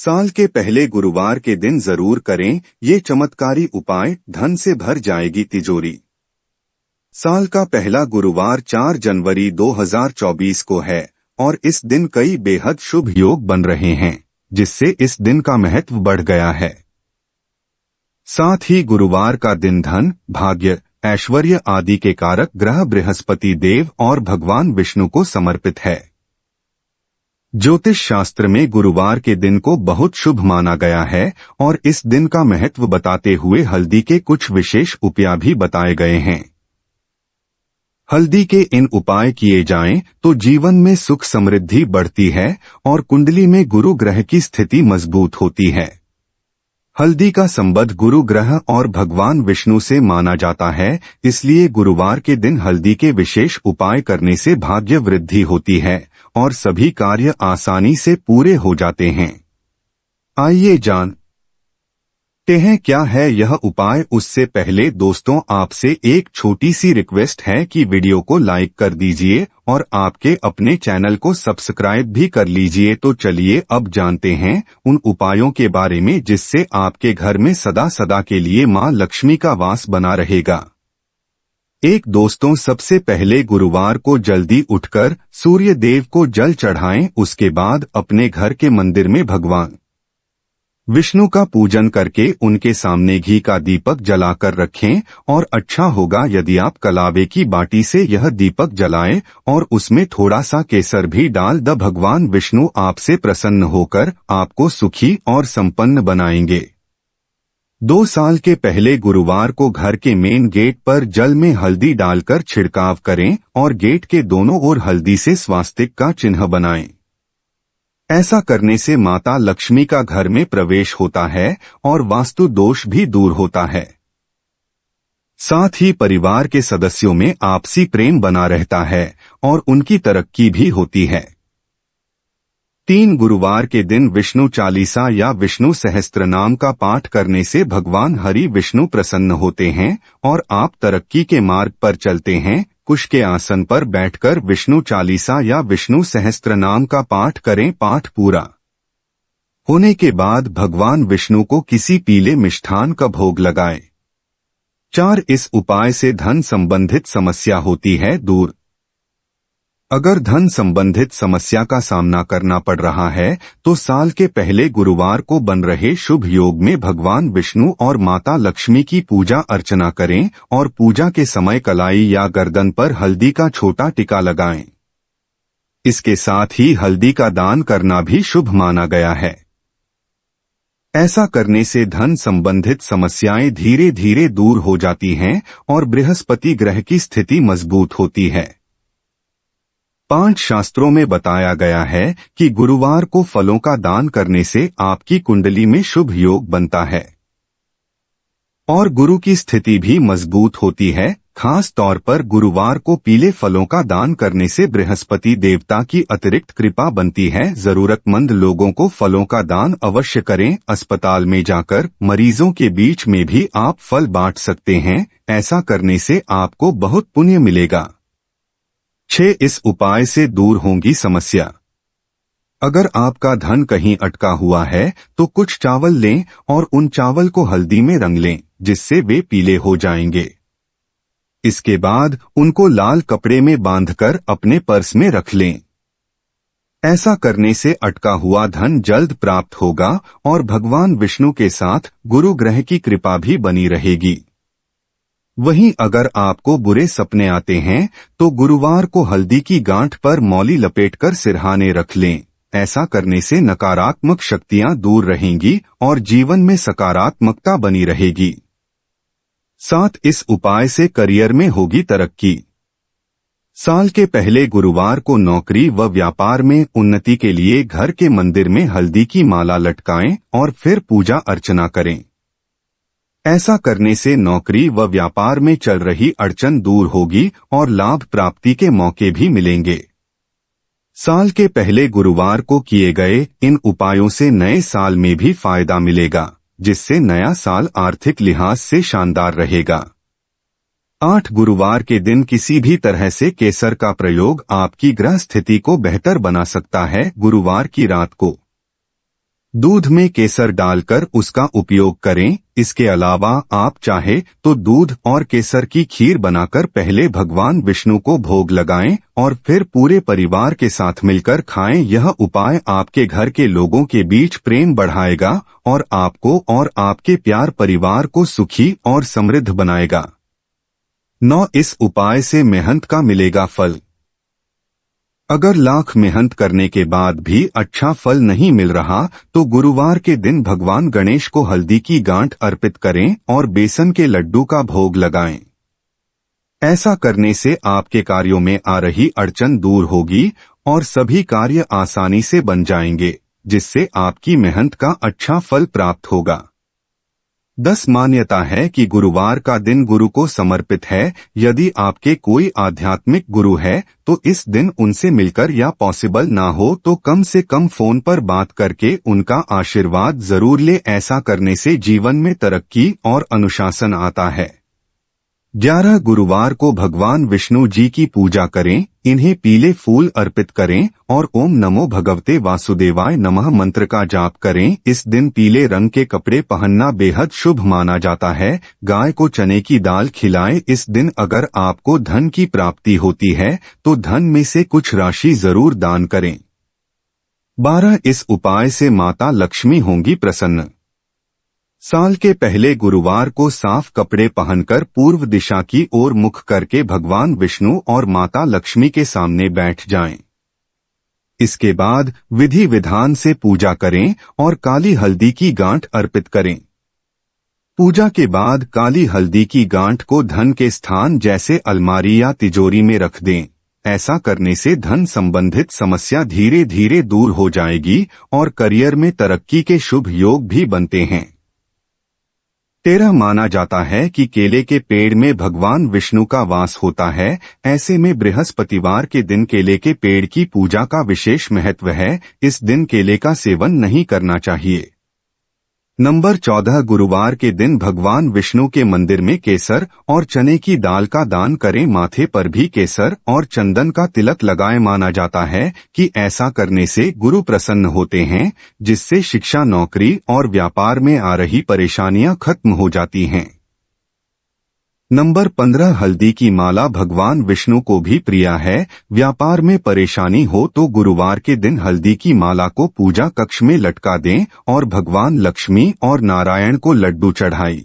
साल के पहले गुरुवार के दिन जरूर करें ये चमत्कारी उपाय, धन से भर जाएगी तिजोरी। साल का पहला गुरुवार 4 जनवरी 2024 को है और इस दिन कई बेहद शुभ योग बन रहे हैं, जिससे इस दिन का महत्व बढ़ गया है। साथ ही गुरुवार का दिन धन, भाग्य, ऐश्वर्य आदि के कारक ग्रह बृहस्पति देव और भगवान विष्णु को समर्पित है। ज्योतिष शास्त्र में गुरुवार के दिन को बहुत शुभ माना गया है और इस दिन का महत्व बताते हुए हल्दी के कुछ विशेष उपाय भी बताए गए हैं। हल्दी के इन उपाय किए जाएं तो जीवन में सुख समृद्धि बढ़ती है और कुंडली में गुरु ग्रह की स्थिति मजबूत होती है। हल्दी का संबंध गुरु ग्रह और भगवान विष्णु से माना जाता है, इसलिए गुरुवार के दिन हल्दी के विशेष उपाय करने से भाग्य वृद्धि होती है और सभी कार्य आसानी से पूरे हो जाते हैं। आइए जानते हैं क्या है यह उपाय। उससे पहले दोस्तों, आपसे एक छोटी सी रिक्वेस्ट है कि वीडियो को लाइक कर दीजिए और आपके अपने चैनल को सब्सक्राइब भी कर लीजिए। तो चलिए अब जानते हैं उन उपायों के बारे में जिससे आपके घर में सदा सदा के लिए मां लक्ष्मी का वास बना रहेगा। दोस्तों, सबसे पहले गुरुवार को जल्दी उठकर सूर्य देव को जल चढ़ाएं। उसके बाद अपने घर के मंदिर में भगवान विष्णु का पूजन करके उनके सामने घी का दीपक जलाकर रखें और अच्छा होगा यदि आप कलावे की बाटी से यह दीपक जलाएं और उसमें थोड़ा सा केसर भी डाल दें। भगवान विष्णु आपसे प्रसन्न होकर आपको सुखी और संपन्न बनाएंगे। 2 साल के पहले गुरुवार को घर के मेन गेट पर जल में हल्दी डालकर छिड़काव करें और गेट के दोनों ओर हल्दी से स्वास्तिक का चिन्ह बनाएं। ऐसा करने से माता लक्ष्मी का घर में प्रवेश होता है और वास्तु दोष भी दूर होता है। साथ ही परिवार के सदस्यों में आपसी प्रेम बना रहता है और उनकी तरक्की भी होती है। 3 गुरुवार के दिन विष्णु चालीसा या विष्णु सहस्त्रनाम का पाठ करने से भगवान हरि विष्णु प्रसन्न होते हैं और आप तरक्की के मार्ग पर चलते हैं। कुश के आसन पर बैठकर विष्णु चालीसा या विष्णु सहस्त्रनाम का पाठ करें। पाठ पूरा होने के बाद भगवान विष्णु को किसी पीले मिष्ठान का भोग लगाएं। 4 इस उपाय से धन संबंधित समस्या होती है दूर। अगर धन संबंधित समस्या का सामना करना पड़ रहा है तो साल के पहले गुरुवार को बन रहे शुभ योग में भगवान विष्णु और माता लक्ष्मी की पूजा अर्चना करें और पूजा के समय कलाई या गर्दन पर हल्दी का छोटा टीका लगाएं। इसके साथ ही हल्दी का दान करना भी शुभ माना गया है। ऐसा करने से धन संबंधित समस्याएं धीरे धीरे दूर हो जाती हैं और बृहस्पति ग्रह की स्थिति मजबूत होती है। 5 शास्त्रों में बताया गया है कि गुरुवार को फलों का दान करने से आपकी कुंडली में शुभ योग बनता है और गुरु की स्थिति भी मजबूत होती है। खास तौर पर गुरुवार को पीले फलों का दान करने से बृहस्पति देवता की अतिरिक्त कृपा बनती है। जरूरतमंद लोगों को फलों का दान अवश्य करें। अस्पताल में जाकर मरीजों के बीच में भी आप फल बांट सकते हैं। ऐसा करने से आपको बहुत पुण्य मिलेगा। 6 इस उपाय से दूर होंगी समस्या। अगर आपका धन कहीं अटका हुआ है तो कुछ चावल लें और उन चावल को हल्दी में रंग लें, जिससे वे पीले हो जाएंगे। इसके बाद उनको लाल कपड़े में बांधकर अपने पर्स में रख लें। ऐसा करने से अटका हुआ धन जल्द प्राप्त होगा और भगवान विष्णु के साथ गुरु ग्रह की कृपा भी बनी रहेगी। वहीं अगर आपको बुरे सपने आते हैं तो गुरुवार को हल्दी की गांठ पर मौली लपेटकर सिरहाने रख लें। ऐसा करने से नकारात्मक शक्तियां दूर रहेंगी और जीवन में सकारात्मकता बनी रहेगी। 7 इस उपाय से करियर में होगी तरक्की। साल के पहले गुरुवार को नौकरी व व्यापार में उन्नति के लिए घर के मंदिर में हल्दी की माला लटकाएं और फिर पूजा अर्चना करें। ऐसा करने से नौकरी व व्यापार में चल रही अड़चन दूर होगी और लाभ प्राप्ति के मौके भी मिलेंगे। साल के पहले गुरुवार को किए गए इन उपायों से नए साल में भी फायदा मिलेगा, जिससे नया साल आर्थिक लिहाज से शानदार रहेगा। 8 गुरुवार के दिन किसी भी तरह से केसर का प्रयोग आपकी ग्रह स्थिति को बेहतर बना सकता है। गुरुवार की रात को दूध में केसर डालकर उसका उपयोग करें। इसके अलावा आप चाहे तो दूध और केसर की खीर बनाकर पहले भगवान विष्णु को भोग लगाएं और फिर पूरे परिवार के साथ मिलकर खाएं। यह उपाय आपके घर के लोगों के बीच प्रेम बढ़ाएगा और आपको और आपके प्यार परिवार को सुखी और समृद्ध बनाएगा। 9. इस उपाय से मेहनत का मिलेगा फल। अगर लाख मेहनत करने के बाद भी अच्छा फल नहीं मिल रहा तो गुरुवार के दिन भगवान गणेश को हल्दी की गांठ अर्पित करें और बेसन के लड्डू का भोग लगाएं। ऐसा करने से आपके कार्यों में आ रही अड़चन दूर होगी और सभी कार्य आसानी से बन जाएंगे, जिससे आपकी मेहनत का अच्छा फल प्राप्त होगा। 10. मान्यता है कि गुरुवार का दिन गुरु को समर्पित है। यदि आपके कोई आध्यात्मिक गुरु है तो इस दिन उनसे मिलकर या पॉसिबल ना हो तो कम से कम फोन पर बात करके उनका आशीर्वाद जरूर ले। ऐसा करने से जीवन में तरक्की और अनुशासन आता है। 11. गुरुवार को भगवान विष्णु जी की पूजा करें। इन्हें पीले फूल अर्पित करें और ओम नमो भगवते वासुदेवाय नमः मंत्र का जाप करें। इस दिन पीले रंग के कपड़े पहनना बेहद शुभ माना जाता है। गाय को चने की दाल खिलाएं। इस दिन अगर आपको धन की प्राप्ति होती है तो धन में से कुछ राशि जरूर दान करें। 12. इस उपाय से माता लक्ष्मी होंगी प्रसन्न। साल के पहले गुरुवार को साफ कपड़े पहनकर पूर्व दिशा की ओर मुख करके भगवान विष्णु और माता लक्ष्मी के सामने बैठ जाएं। इसके बाद विधि विधान से पूजा करें और काली हल्दी की गांठ अर्पित करें। पूजा के बाद काली हल्दी की गांठ को धन के स्थान जैसे अलमारी या तिजोरी में रख दें। ऐसा करने से धन संबंधित समस्या धीरे धीरे दूर हो जाएगी और करियर में तरक्की के शुभ योग भी बनते हैं। 13. माना जाता है कि केले के पेड़ में भगवान विष्णु का वास होता है। ऐसे में बृहस्पतिवार के दिन केले के पेड़ की पूजा का विशेष महत्व है। इस दिन केले का सेवन नहीं करना चाहिए। नंबर 14. गुरुवार के दिन भगवान विष्णु के मंदिर में केसर और चने की दाल का दान करें। माथे पर भी केसर और चंदन का तिलक लगाए। माना जाता है कि ऐसा करने से गुरु प्रसन्न होते हैं, जिससे शिक्षा, नौकरी और व्यापार में आ रही परेशानियां खत्म हो जाती हैं। नंबर 15. हल्दी की माला भगवान विष्णु को भी प्रिय है। व्यापार में परेशानी हो तो गुरुवार के दिन हल्दी की माला को पूजा कक्ष में लटका दें और भगवान लक्ष्मी और नारायण को लड्डू चढ़ाई।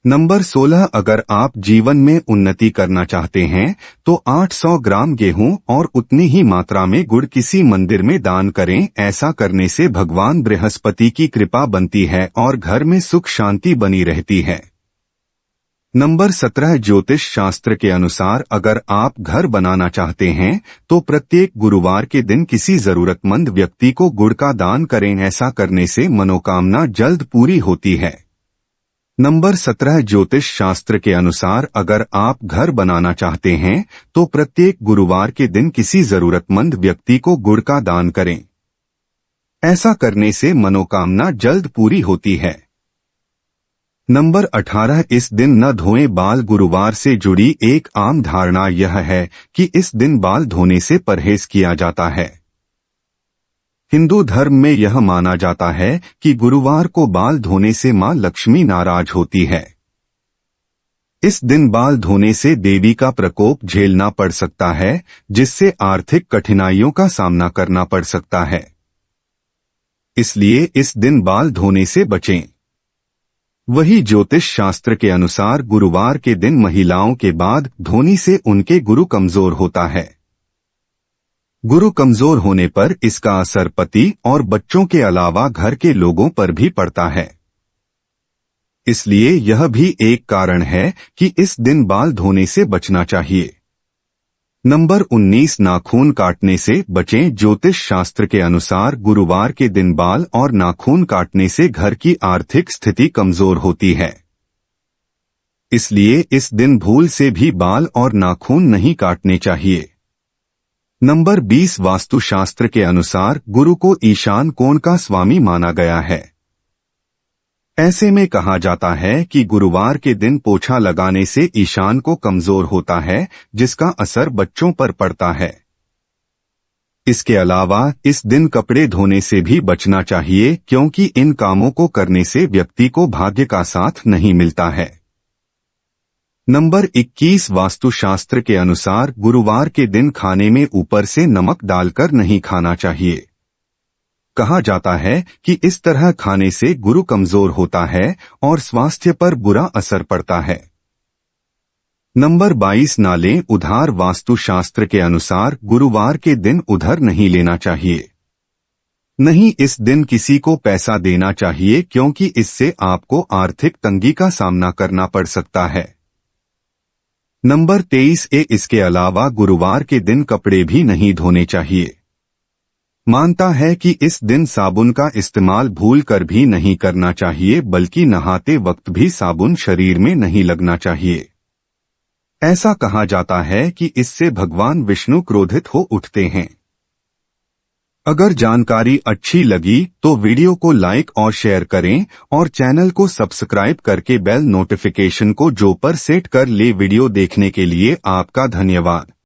नंबर 16. अगर आप जीवन में उन्नति करना चाहते हैं तो 800 ग्राम गेहूं और उतनी ही मात्रा में गुड़ किसी मंदिर में दान करें। ऐसा करने से भगवान बृहस्पति की कृपा बनती है और घर में सुख शांति बनी रहती है। नंबर 17. ज्योतिष शास्त्र के अनुसार अगर आप घर बनाना चाहते हैं तो प्रत्येक गुरुवार के दिन किसी जरूरतमंद व्यक्ति को गुड़ का दान करें। ऐसा करने से मनोकामना जल्द पूरी होती है। नंबर 17. ज्योतिष शास्त्र के अनुसार अगर आप घर बनाना चाहते हैं तो प्रत्येक गुरुवार के दिन किसी जरूरतमंद व्यक्ति को गुड़ का दान करें। ऐसा करने से मनोकामना जल्द पूरी होती है। नंबर 18. इस दिन न धोएं बाल। गुरुवार से जुड़ी एक आम धारणा यह है कि इस दिन बाल धोने से परहेज किया जाता है। हिंदू धर्म में यह माना जाता है कि गुरुवार को बाल धोने से मां लक्ष्मी नाराज होती है। इस दिन बाल धोने से देवी का प्रकोप झेलना पड़ सकता है, जिससे आर्थिक कठिनाइयों का सामना करना पड़ सकता है। इसलिए इस दिन बाल धोने से बचें। वही ज्योतिष शास्त्र के अनुसार गुरुवार के दिन महिलाओं के बाद धोनी से उनके गुरु कमजोर होता है। गुरु कमजोर होने पर इसका असर पति और बच्चों के अलावा घर के लोगों पर भी पड़ता है। इसलिए यह भी एक कारण है कि इस दिन बाल धोने से बचना चाहिए। नंबर 19. नाखून काटने से बचें। ज्योतिष शास्त्र के अनुसार गुरुवार के दिन बाल और नाखून काटने से घर की आर्थिक स्थिति कमजोर होती है। इसलिए इस दिन भूल से भी बाल और नाखून नहीं काटने चाहिए। नंबर 20. वास्तुशास्त्र के अनुसार गुरु को ईशान कोण का स्वामी माना गया है। ऐसे में कहा जाता है कि गुरुवार के दिन पोछा लगाने से ईशान को कमजोर होता है, जिसका असर बच्चों पर पड़ता है। इसके अलावा इस दिन कपड़े धोने से भी बचना चाहिए, क्योंकि इन कामों को करने से व्यक्ति को भाग्य का साथ नहीं मिलता है। नंबर 21 वास्तुशास्त्र के अनुसार गुरुवार के दिन खाने में ऊपर से नमक डालकर नहीं खाना चाहिए। कहा जाता है कि इस तरह खाने से गुरु कमजोर होता है और स्वास्थ्य पर बुरा असर पड़ता है। नंबर 22 ना लें उधार। वास्तुशास्त्र के अनुसार गुरुवार के दिन उधार नहीं लेना चाहिए। नहीं, इस दिन किसी को पैसा देना चाहिए, क्योंकि इससे आपको आर्थिक तंगी का सामना करना पड़ सकता है। नंबर 23 इसके अलावा गुरुवार के दिन कपड़े भी नहीं धोने चाहिए। मानता है कि इस दिन साबुन का इस्तेमाल भूल कर भी नहीं करना चाहिए, बल्कि नहाते वक्त भी साबुन शरीर में नहीं लगना चाहिए। ऐसा कहा जाता है कि इससे भगवान विष्णु क्रोधित हो उठते हैं। अगर जानकारी अच्छी लगी तो वीडियो को लाइक और शेयर करें और चैनल को सब्सक्राइब करके बेल नोटिफिकेशन को जो पर सेट कर ले। वीडियो देखने के लिए आपका धन्यवाद।